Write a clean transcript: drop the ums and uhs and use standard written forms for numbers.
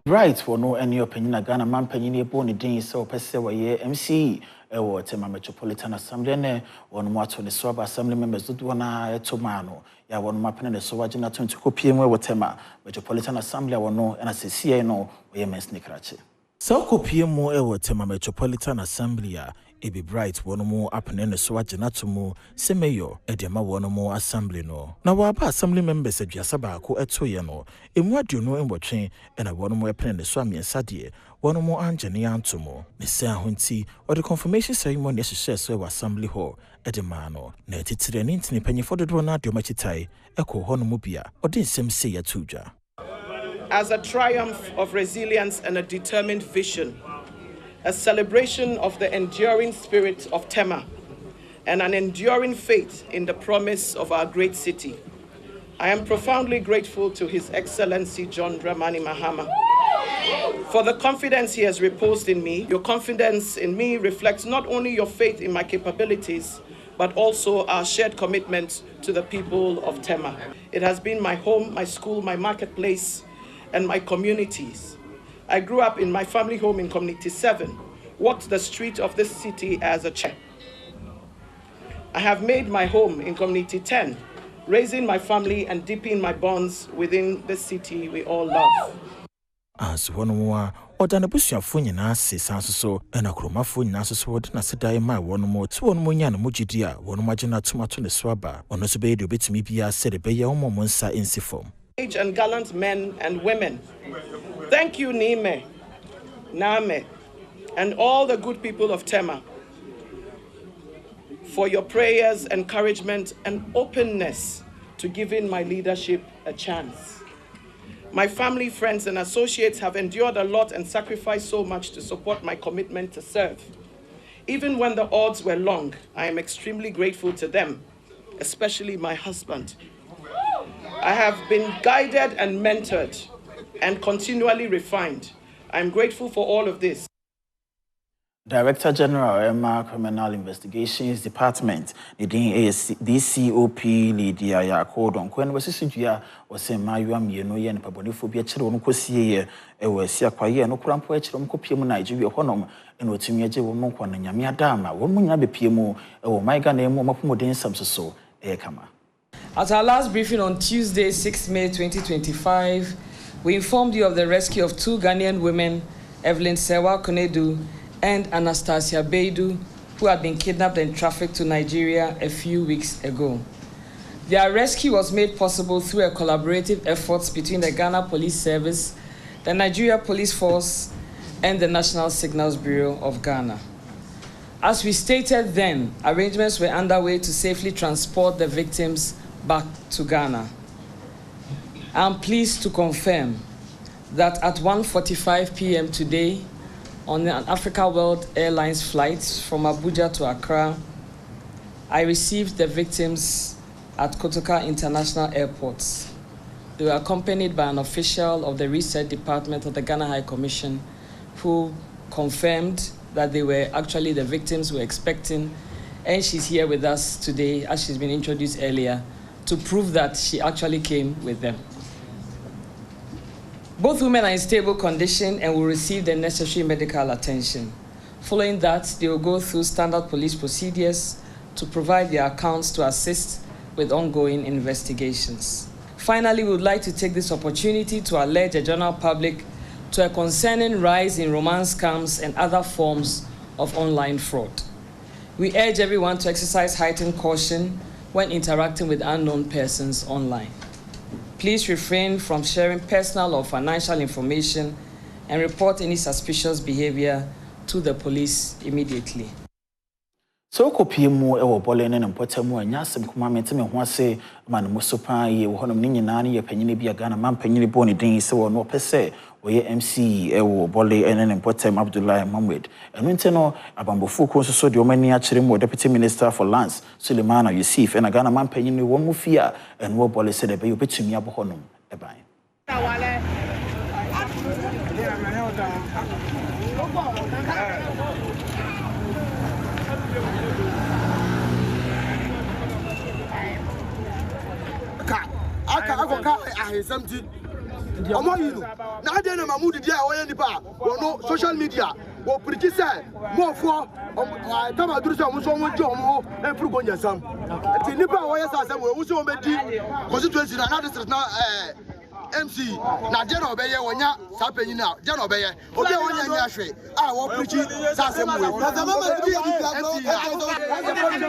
Bright for no any opinion na Ghana man panyin ebon din se opese we MCE ewo Tema Metropolitan Assembly ne won mo ato ne so assembly members do na etoma no ya won mo apene ne so wagina to kopie mu ewo Tema Metropolitan Assembly wono na sesie no we mesni krache so kopie mu ewo Tema Metropolitan Assembly Ebi Bright won mo apene ne so wagina to mu se mayor edema won mo assembly no na wa ba assembly members aduasa ba ko etoye no emu aduno enbotwe na won mo apene ne so amiensa de won mo angene antomo ne se ahonti or the confirmation ceremony ehye so assembly hall edema no na titire ne ntini panyefo dodo na de machitai eko ho no mo bia odi nsem se ya tudwa. As a triumph of resilience and a determined vision, a celebration of the enduring spirit of Tema and an enduring faith in the promise of our great city, I am profoundly grateful to His Excellency John Dramani Mahama for the confidence he has reposed in me. Your confidence in me reflects not only your faith in my capabilities, but also our shared commitment to the people of Tema. It has been my home, my school, my marketplace, and my communities. I grew up in my family home in Community 7, walked the street of this city as a child. I have made my home in Community 10, raising my family and deepening my bonds within the city we all love. As one more, or than a bushafun in us, so, and a chromafun in us, so na sedai my one more, two one munyan mujidia, one magina tomato the swabba, or not obey the bit me be said a bay or monsa in siform. And gallant men and women. Thank you, Nime, Name, and all the good people of Tema for your prayers, encouragement, and openness to giving my leadership a chance. My family, friends, and associates have endured a lot and sacrificed so much to support my commitment to serve. Even when the odds were long, I am extremely grateful to them, especially my husband. I have been guided and mentored and continually refined. I'm grateful for all of this. Director General Emma Criminal Investigations Department, the DCOP Lydia Yakodon, when was Sijia was a Mayuam Yeno and Paboniphobia Children Cossier, a Wesia Quaye, no Crampo, Copium Nigeria Honum, and what Timia Monquan and Yamia Dama, one Munabe Piemo, or my Ghanaian Mopumodin Samso, Ekama. At our last briefing on Tuesday, 6 May 2025, we informed you of the rescue of two Ghanaian women, Evelyn Sewa Konedu and Anastasia Beidu, who had been kidnapped and trafficked to Nigeria a few weeks ago. Their rescue was made possible through a collaborative effort between the Ghana Police Service, the Nigeria Police Force, and the National Signals Bureau of Ghana. As we stated then, arrangements were underway to safely transport the victims back to Ghana. I'm pleased to confirm that at 1:45 p.m. today, on an Africa World Airlines flight from Abuja to Accra, I received the victims at Kotoka International Airport. They were accompanied by an official of the Research Department of the Ghana High Commission who confirmed that they were actually the victims we're expecting, and she's here with us today, as she's been introduced earlier, to prove that she actually came with them. Both women are in stable condition and will receive the necessary medical attention. Following that, they will go through standard police procedures to provide their accounts to assist with ongoing investigations. Finally, we would like to take this opportunity to alert the general public to a concerning rise in romance scams and other forms of online fraud. We urge everyone to exercise heightened caution when interacting with unknown persons online. Please refrain from sharing personal or financial information and report any suspicious behavior to the police immediately. So kopiemu ewo bole ne mpotemu anyasem kuma meteme ho ase ma no musopa ye wo honom ni nyina ne ye panyine bia Ghana man panyine bo ne din se wo no pese wo ye MCE ewo bole ene ne mpotem Abdullah Mohammed enu nte no abambofu ko so de omani a kire mu Deputy Minister for Lands Suleiman Yusuf ena Ghana man panyine wo mu fia enu wo bole se de be obetumi abo honom eban I can't something. omo yinu na ade na mamudi dia wo ye nipa wono social media wo preach say mo fo Tema duru say omo so omo je omo e furu go nyasam ti nipa wo ye sa asem wo so omo di constituency na district na MCE na je na obeye wonya sa panyin na je na obeye obi wonya nya hwe a wo preach sa asem we na za mama di MCE